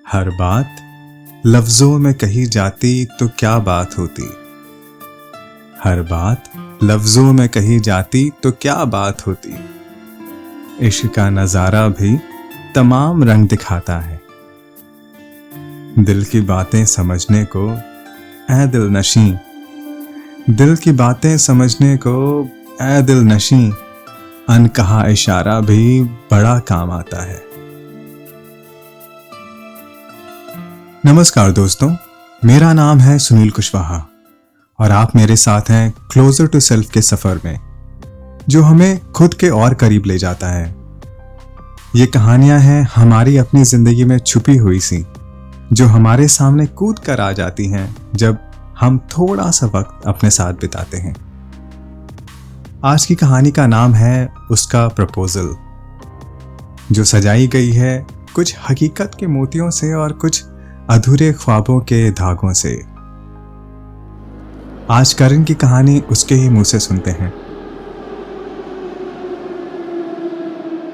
हर बात लफ्जों में कही जाती तो क्या बात होती। हर बात लफ्जों में कही जाती तो क्या बात होती। इश्क का नजारा भी तमाम रंग दिखाता है। दिल की बातें समझने को ऐ दिल नशीं, दिल की बातें समझने को ऐ दिल नशीं, अनकहा इशारा भी बड़ा काम आता है। नमस्कार दोस्तों, मेरा नाम है सुनील कुशवाहा और आप मेरे साथ हैं क्लोजर टू सेल्फ के सफर में, जो हमें खुद के और करीब ले जाता है। ये कहानियां हैं हमारी अपनी जिंदगी में छुपी हुई सी, जो हमारे सामने कूद कर आ जाती हैं जब हम थोड़ा सा वक्त अपने साथ बिताते हैं। आज की कहानी का नाम है उसका प्रपोजल, जो सजाई गई है कुछ हकीकत के मोतियों से और कुछ अधूरे ख्वाबों के धागों से। आज करण की कहानी उसके ही मुंह से सुनते हैं।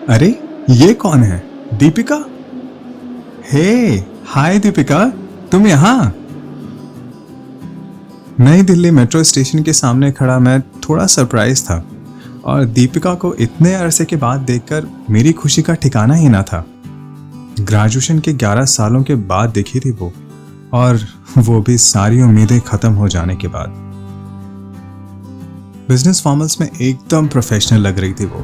अरे ये कौन है? दीपिका? हे, हाय दीपिका, तुम यहां? नई दिल्ली मेट्रो स्टेशन के सामने खड़ा मैं थोड़ा सरप्राइज था और दीपिका को इतने अरसे के बाद देखकर मेरी खुशी का ठिकाना ही ना था। ग्रेजुएशन के 11 सालों के बाद देखी थी वो, और वो भी सारी उम्मीदें खत्म हो जाने के बाद। बिजनेस फॉर्मल्स में एकदम प्रोफेशनल लग रही थी वो।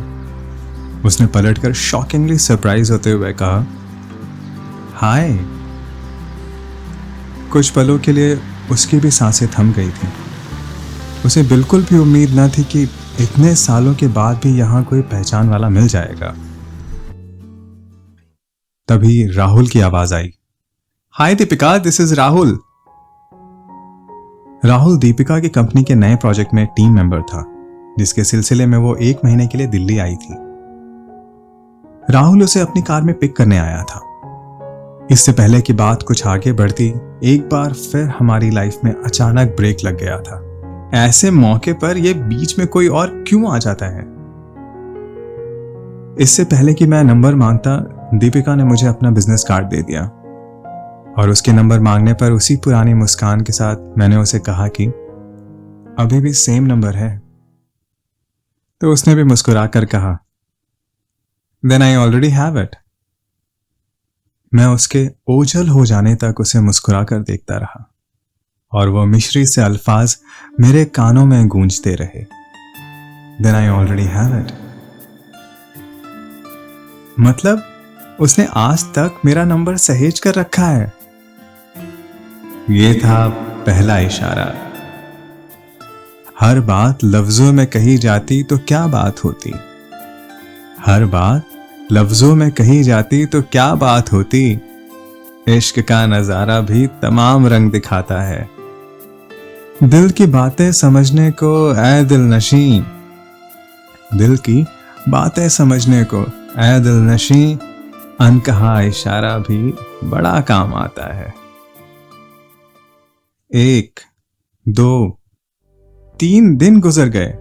उसने पलटकर शॉकिंगली सरप्राइज होते हुए कहा, हाय। कुछ पलों के लिए उसकी भी सांसें थम गई थी। उसे बिल्कुल भी उम्मीद न थी कि इतने सालों के बाद भी यहां कोई पहचान वाला मिल जाएगा। तभी राहुल की आवाज आई, हाय दीपिका, दिस इज राहुल। राहुल दीपिका की कंपनी के नए प्रोजेक्ट में टीम मेंबर था, जिसके सिलसिले में वो 1 महीने के लिए दिल्ली आई थी। राहुल उसे अपनी कार में पिक करने आया था। इससे पहले कि बात कुछ आगे बढ़ती, एक बार फिर हमारी लाइफ में अचानक ब्रेक लग गया था। ऐसे मौके पर ये बीच में कोई और क्यों आ जाता है? इससे पहले कि मैं नंबर मांगता, दीपिका ने मुझे अपना बिजनेस कार्ड दे दिया और उसके नंबर मांगने पर उसी पुरानी मुस्कान के साथ मैंने उसे कहा कि अभी भी सेम नंबर है। तो उसने भी मुस्कुराकर कहा, then I already have it. मैं उसके ओझल हो जाने तक उसे मुस्कुराकर देखता रहा और वो मिश्री से अल्फाज मेरे कानों में गूंजते रहे, then I already have it. मतलब उसने आज तक मेरा नंबर सहेज कर रखा है। ये था पहला इशारा। हर बात लफ्जों में कही जाती तो क्या बात होती। हर बात लफ्जों में कही जाती तो क्या बात होती। इश्क का नजारा भी तमाम रंग दिखाता है। दिल की बातें समझने को ऐ दिल नशीं, दिल की बातें समझने को ऐ दिल नशीं, अनकहा इशारा भी बड़ा काम आता है। 1, 2, 3 दिन गुजर गए।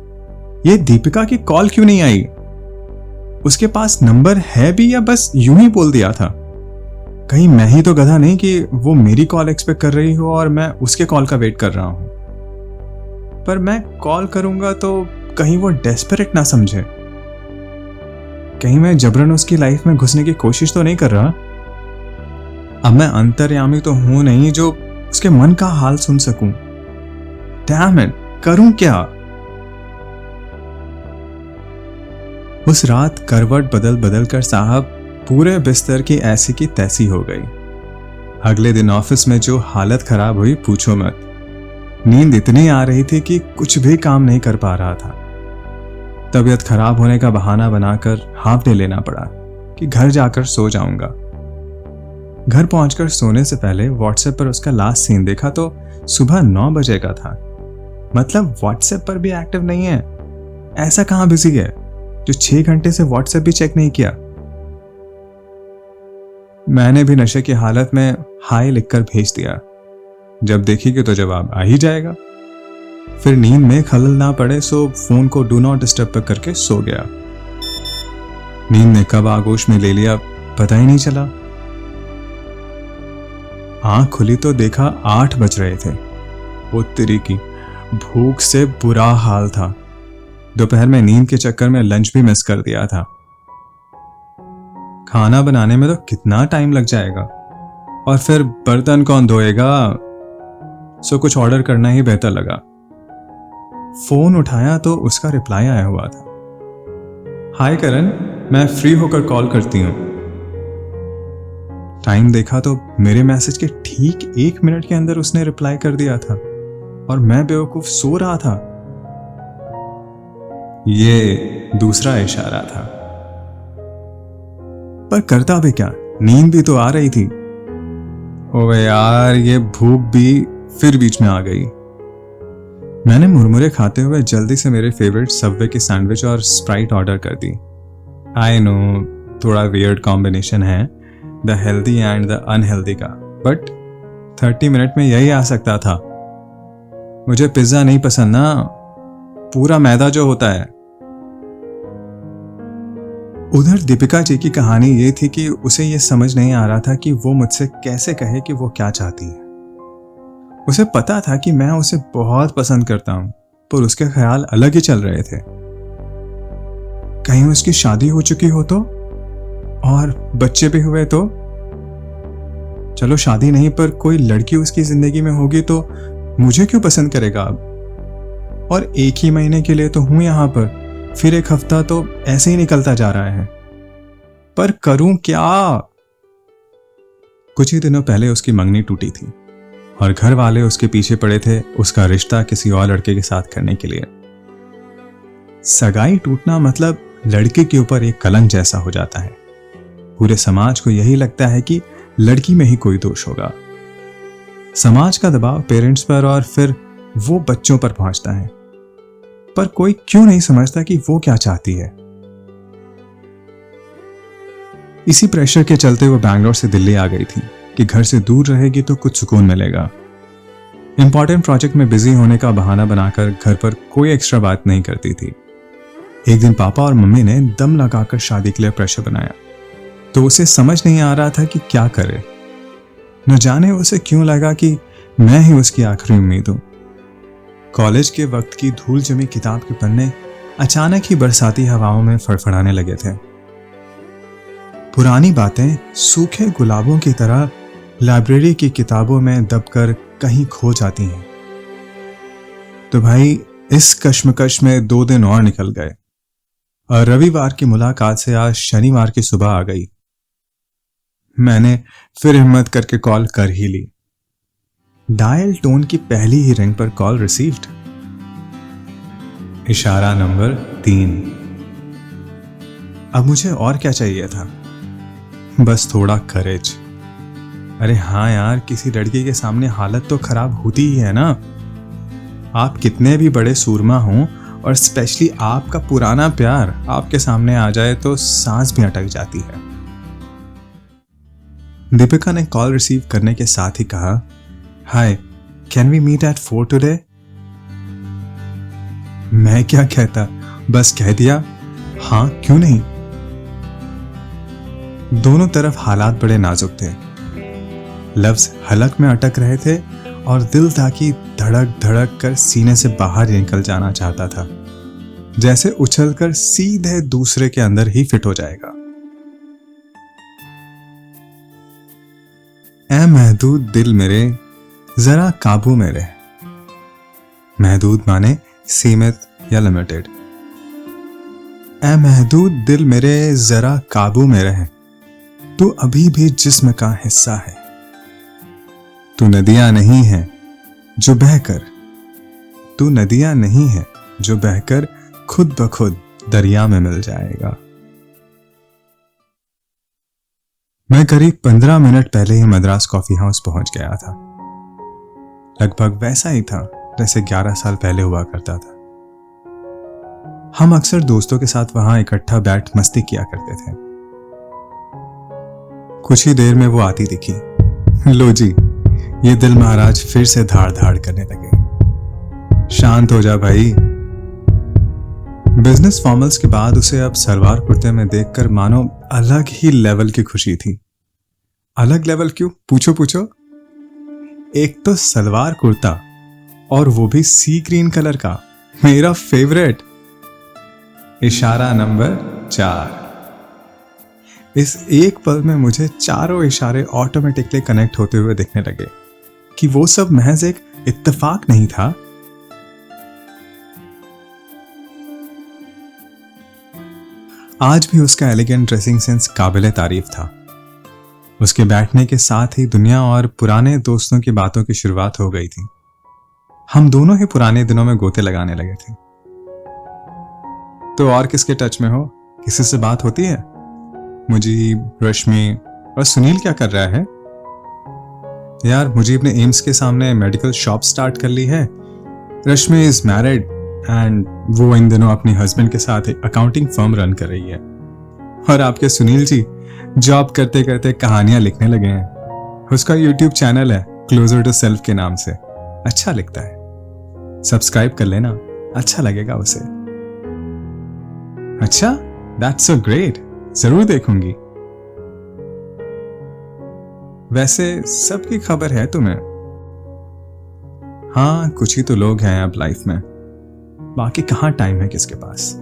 ये दीपिका की कॉल क्यों नहीं आई? उसके पास नंबर है भी या बस यूं ही बोल दिया था? कहीं मैं ही तो गधा नहीं कि वो मेरी कॉल एक्सपेक्ट कर रही हो और मैं उसके कॉल का वेट कर रहा हूं। पर मैं कॉल करूंगा तो कहीं वो डेस्परेट ना समझे। कहीं मैं जबरन उसकी लाइफ में घुसने की कोशिश तो नहीं कर रहा। अब मैं अंतर्यामी तो हूं नहीं जो उसके मन का हाल सुन सकूं। डैम इट, करूं क्या? उस रात करवट बदल बदल कर साहब पूरे बिस्तर की ऐसी की तैसी हो गई। अगले दिन ऑफिस में जो हालत खराब हुई पूछो मत। नींद इतनी आ रही थी कि कुछ भी काम नहीं कर पा रहा था। तबीयत खराब होने का बहाना बनाकर हाफ डे लेना पड़ा कि घर जाकर सो जाऊंगा। घर पहुंचकर सोने से पहले व्हाट्सएप पर उसका लास्ट सीन देखा तो सुबह 9 बजे का था। मतलब व्हाट्सएप पर भी एक्टिव नहीं है। ऐसा कहां बिजी है जो 6 घंटे से व्हाट्सएप भी चेक नहीं किया? मैंने भी नशे की हालत में हाय लिखकर भेज दिया। जब देखेगी तो जवाब आ ही जाएगा। फिर नींद में खलल ना पड़े सो फोन को डू नॉट डिस्टर्ब पर करके सो गया। नींद ने कब आगोश में ले लिया पता ही नहीं चला। आंख खुली तो देखा 8 बज रहे थे। वो तेरी की भूख से बुरा हाल था। दोपहर में नींद के चक्कर में लंच भी मिस कर दिया था। खाना बनाने में तो कितना टाइम लग जाएगा, और फिर बर्तन कौन धोएगा। सो कुछ ऑर्डर करना ही बेहतर लगा। फोन उठाया तो उसका रिप्लाई आया हुआ था, हाय करण, मैं फ्री होकर कॉल करती हूँ। टाइम देखा तो मेरे मैसेज के ठीक 1 मिनट के अंदर उसने रिप्लाई कर दिया था, और मैं बेवकूफ सो रहा था। ये दूसरा इशारा था। पर करता भी क्या, नींद भी तो आ रही थी। ओए यार, ये भूख भी फिर बीच में आ गई। मैंने मुरमुरे खाते हुए जल्दी से मेरे फेवरेट सबवे की सैंडविच और स्प्राइट ऑर्डर कर दी। आई नो, थोड़ा वियर्ड कॉम्बिनेशन है, the healthy and the unhealthy का, बट 30 मिनट में यही आ सकता था। मुझे पिज्जा नहीं पसंद ना, पूरा मैदा जो होता है। उधर दीपिका जी की कहानी ये थी कि उसे ये समझ नहीं आ रहा था कि वो मुझसे कैसे कहे कि वो क्या चाहती है। उसे पता था कि मैं उसे बहुत पसंद करता हूं, पर उसके ख्याल अलग ही चल रहे थे। कहीं उसकी शादी हो चुकी हो तो, और बच्चे भी हुए तो। चलो शादी नहीं, पर कोई लड़की उसकी जिंदगी में होगी तो मुझे क्यों पसंद करेगा अब। और 1 ही महीने के लिए तो हूं यहां पर, फिर 1 हफ्ता तो ऐसे ही निकलता जा रहा है। पर करूं क्या। कुछ ही दिनों पहले उसकी मंगनी टूटी थी, और घर वाले उसके पीछे पड़े थे उसका रिश्ता किसी और लड़के के साथ करने के लिए। सगाई टूटना मतलब लड़के के ऊपर एक कलंक जैसा हो जाता है। पूरे समाज को यही लगता है कि लड़की में ही कोई दोष होगा। समाज का दबाव पेरेंट्स पर और फिर वो बच्चों पर पहुंचता है। पर कोई क्यों नहीं समझता कि वो क्या चाहती है। इसी प्रेशर के चलते वो बैंगलोर से दिल्ली आ गई थी कि घर से दूर रहेगी तो कुछ सुकून मिलेगा। इंपॉर्टेंट प्रोजेक्ट में बिजी होने का बहाना बनाकर घर पर कोई एक्स्ट्रा बात नहीं करती थी। एक दिन पापा और मम्मी ने दम लगाकर शादी के लिए प्रेशर बनाया, तो उसे समझ नहीं आ रहा था कि क्या करे। न जाने उसे क्यों लगा कि मैं ही उसकी आखिरी उम्मीद हूं। कॉलेज के वक्त की धूल जमी किताब के पन्ने अचानक ही बरसाती हवाओं में फड़फड़ाने लगे थे। पुरानी बातें सूखे गुलाबों की तरह लाइब्रेरी की किताबों में दबकर कहीं खो जाती हैं। तो भाई, इस कश्मकश में 2 दिन और निकल गए, और रविवार की मुलाकात से आज शनिवार की सुबह आ गई। मैंने फिर हिम्मत करके कॉल कर ही ली। डायल टोन की पहली ही रिंग पर कॉल रिसीव्ड। इशारा नंबर 3। अब मुझे और क्या चाहिए था, बस थोड़ा करेज। अरे हाँ यार, किसी लड़की के सामने हालत तो खराब होती ही है ना। आप कितने भी बड़े सूरमा हों, और स्पेशली आपका पुराना प्यार आपके सामने आ जाए तो सांस भी अटक जाती है। दीपिका ने कॉल रिसीव करने के साथ ही कहा, hi, can we meet at 4 today. मैं क्या कहता, बस कह दिया हाँ क्यों नहीं। दोनों तरफ हालात बड़े नाजुक थे। लफ्ज हलक में अटक रहे थे और दिल था कि धड़क धड़क कर सीने से बाहर निकल जाना चाहता था, जैसे उछलकर सीधे दूसरे के अंदर ही फिट हो जाएगा। ऐ महदूद दिल मेरे, जरा काबू में रह। महदूद माने सीमित या लिमिटेड। ऐ महदूद दिल मेरे, जरा काबू में रह। तू अभी भी जिस्म का हिस्सा है। तू नदियां नहीं है जो बहकर, तू नदियां नहीं है जो बहकर खुद ब खुद दरिया में मिल जाएगा। मैं करीब 15 मिनट पहले ही मद्रास कॉफी हाउस पहुंच गया था। लगभग वैसा ही था जैसे 11 साल पहले हुआ करता था। हम अक्सर दोस्तों के साथ वहां इकट्ठा बैठ मस्ती किया करते थे। कुछ ही देर में वो आती दिखी। लो जी, ये दिल महाराज फिर से धाड़ धाड़ करने लगे। शांत हो जा भाई। बिजनेस फॉर्मल्स के बाद उसे अब सलवार कुर्ते में देखकर मानो अलग ही लेवल की खुशी थी। अलग लेवल क्यों, पूछो पूछो। एक तो सलवार कुर्ता, और वो भी सी ग्रीन कलर का, मेरा फेवरेट। इशारा नंबर 4। इस एक पल में मुझे चारों इशारे ऑटोमेटिकली कनेक्ट होते हुए दिखने लगे कि वो सब महज एक इत्तेफाक नहीं था। आज भी उसका एलिगेंट ड्रेसिंग सेंस काबिले तारीफ था। उसके बैठने के साथ ही दुनिया और पुराने दोस्तों की बातों की शुरुआत हो गई थी। हम दोनों ही पुराने दिनों में गोते लगाने लगे थे। तो और किसके टच में हो? किसी से बात होती है? मुजीब, रश्मि और सुनील क्या कर रहा है? यार, मुजीब ने एम्स के सामने मेडिकल शॉप स्टार्ट कर ली है। रश्मि इज मैरिड एंड वो इन दिनों अपनी हस्बैंड के साथ एक अकाउंटिंग फर्म रन कर रही है। और आपके सुनील जी जॉब करते करते कहानियां लिखने लगे हैं। उसका यूट्यूब चैनल है क्लोजर टू सेल्फ के नाम से। अच्छा लिखता है, सब्सक्राइब कर लेना, अच्छा लगेगा उसे। अच्छा, दैट्स सो ग्रेट, जरूर देखूंगी। वैसे सबकी खबर है तुम्हें? हाँ, कुछ ही तो लोग हैं अब लाइफ में, बाकी कहां टाइम है किसके पास।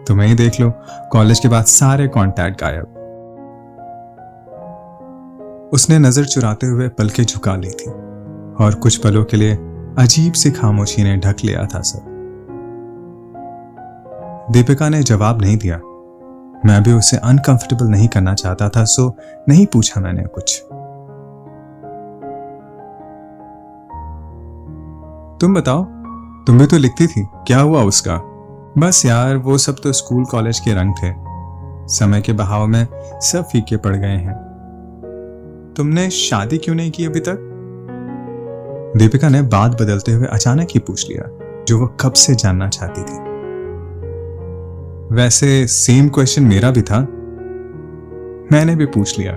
तुम्हें ही देख लो, कॉलेज के बाद सारे कांटेक्ट गायब। उसने नजर चुराते हुए पलकें झुका ली थी और कुछ पलों के लिए अजीब सी खामोशी ने ढक लिया था सब। दीपिका ने जवाब नहीं दिया। मैं भी उसे अनकंफर्टेबल नहीं करना चाहता था, सो नहीं पूछा मैंने कुछ। तुम बताओ, तुम भी तो लिखती थी, क्या हुआ उसका? बस यार, वो सब तो स्कूल कॉलेज के रंग थे, समय के बहाव में सब फीके पड़ गए हैं। तुमने शादी क्यों नहीं की अभी तक? दीपिका ने बात बदलते हुए अचानक ही पूछ लिया, जो वो कब से जानना चाहती थी। वैसे सेम क्वेश्चन मेरा भी था, मैंने भी पूछ लिया।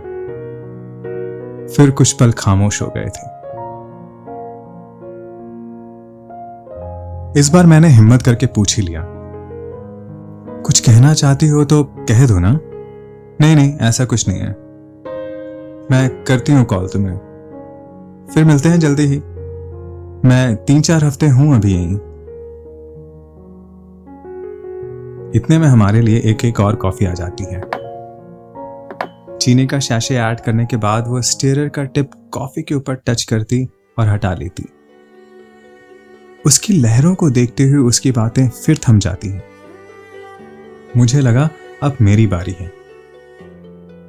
फिर कुछ पल खामोश हो गए थे। इस बार मैंने हिम्मत करके पूछ ही लिया, कुछ कहना चाहती हो तो कह दो ना। नहीं नहीं, ऐसा कुछ नहीं है, मैं करती हूं कॉल तुम्हें, फिर मिलते हैं जल्दी ही। मैं 3-4 हफ्ते हूं अभी यहीं। इतने में हमारे लिए एक एक और कॉफी आ जाती है। चीनी का शैशे ऐड करने के बाद वो स्टीरर का टिप कॉफी के ऊपर टच करती और हटा लेती। उसकी लहरों को देखते हुए उसकी बातें फिर थम जाती हैं। मुझे लगा अब मेरी बारी है।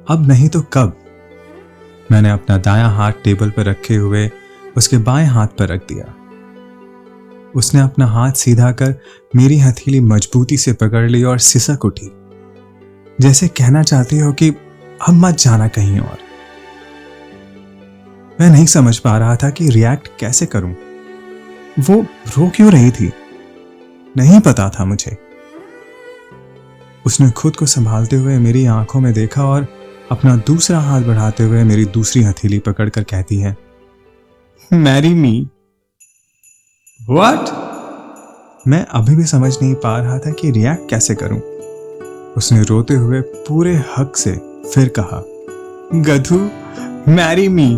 अब नहीं तो कब? मैंने अपना दायां हाथ टेबल पर रखे हुए उसके बाएं हाथ पर रख दिया। उसने अपना हाथ सीधा कर मेरी हथेली मजबूती से पकड़ ली और सिसक उठी, जैसे कहना चाहती हो कि अब मत जाना कहीं और। मैं नहीं समझ पा रहा था कि रिएक्ट कैसे करूं। वो रो क्यों रही थी, नहीं पता था मुझे। उसने खुद को संभालते हुए मेरी आंखों में देखा और अपना दूसरा हाथ बढ़ाते हुए मेरी दूसरी हथेली पकड़कर कहती है, मैरी मी। व्हाट? मैं अभी भी समझ नहीं पा रहा था कि रिएक्ट कैसे करूं। उसने रोते हुए पूरे हक से फिर कहा, गधू, मैरी मी।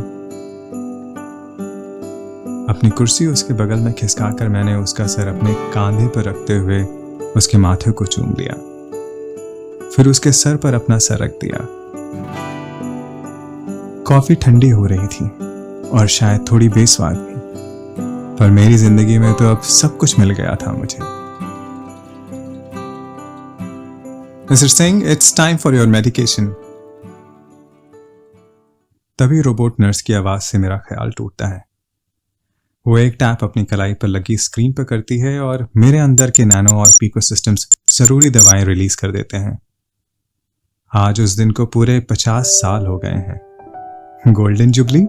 अपनी कुर्सी उसके बगल में खिसकाकर मैंने उसका सर अपने कांधे पर रखते हुए उसके माथे को चूम लिया, फिर उसके सर पर अपना सर रख दिया। कॉफी ठंडी हो रही थी और शायद थोड़ी बेस्वाद भी, पर मेरी जिंदगी में तो अब सब कुछ मिल गया था मुझे। Mister Singh, it's time for your medication. तभी रोबोट नर्स की आवाज से मेरा ख्याल टूटता है। वो एक टैप अपनी कलाई पर लगी स्क्रीन पर करती है और मेरे अंदर के नैनो और पीको सिस्टम्स जरूरी दवाएं रिलीज कर देते हैं। आज उस दिन को पूरे 50 साल हो गए हैं। गोल्डन जुबली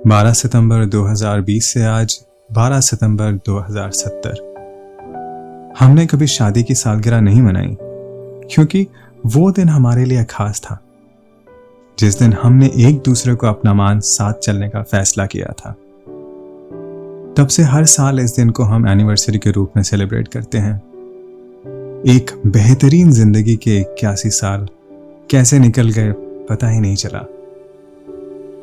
12 सितंबर 2020 से आज 12 सितंबर 2070। हमने कभी शादी की सालगिरह नहीं मनाई, क्योंकि वो दिन हमारे लिए खास था, जिस दिन हमने एक दूसरे को अपना मान साथ चलने का फैसला किया था। तब से हर साल इस दिन को हम एनिवर्सरी के रूप में सेलिब्रेट करते हैं। एक बेहतरीन जिंदगी के 81 साल कैसे निकल गए पता ही नहीं चला।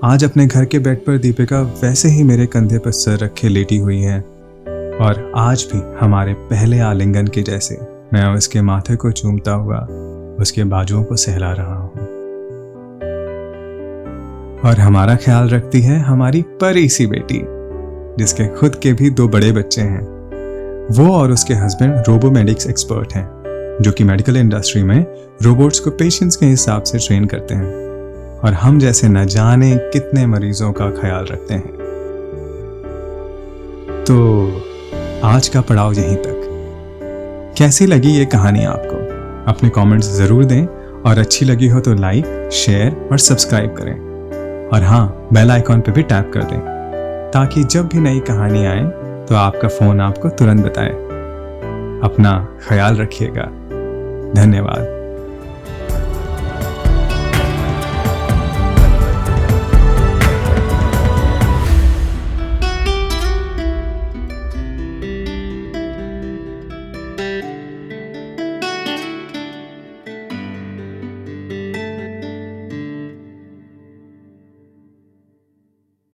आज अपने घर के बेड पर दीपिका वैसे ही मेरे कंधे पर सर रखे लेटी हुई है और आज भी हमारे पहले आलिंगन के जैसे मैं उसके माथे को चूमता हुआ उसके बाजुओं को सहला रहा हूं। और हमारा ख्याल रखती है हमारी परी सी बेटी, जिसके खुद के भी 2 बड़े बच्चे हैं। वो और उसके हस्बैंड रोबोमेडिक्स एक्सपर्ट हैं, जो कि मेडिकल इंडस्ट्री में रोबोट्स को पेशेंट्स के हिसाब से ट्रेन करते हैं और हम जैसे न जाने कितने मरीजों का ख्याल रखते हैं। तो आज का पड़ाव यहीं तक। कैसी लगी ये कहानी आपको? अपने कमेंट्स जरूर दें और अच्छी लगी हो तो लाइक, शेयर और सब्सक्राइब करें। और हाँ, बेल आइकॉन पे भी टैप कर दें ताकि जब भी नई कहानी आए तो आपका फोन आपको तुरंत बताए। अपना ख्याल रखिएगा। धन्यवाद।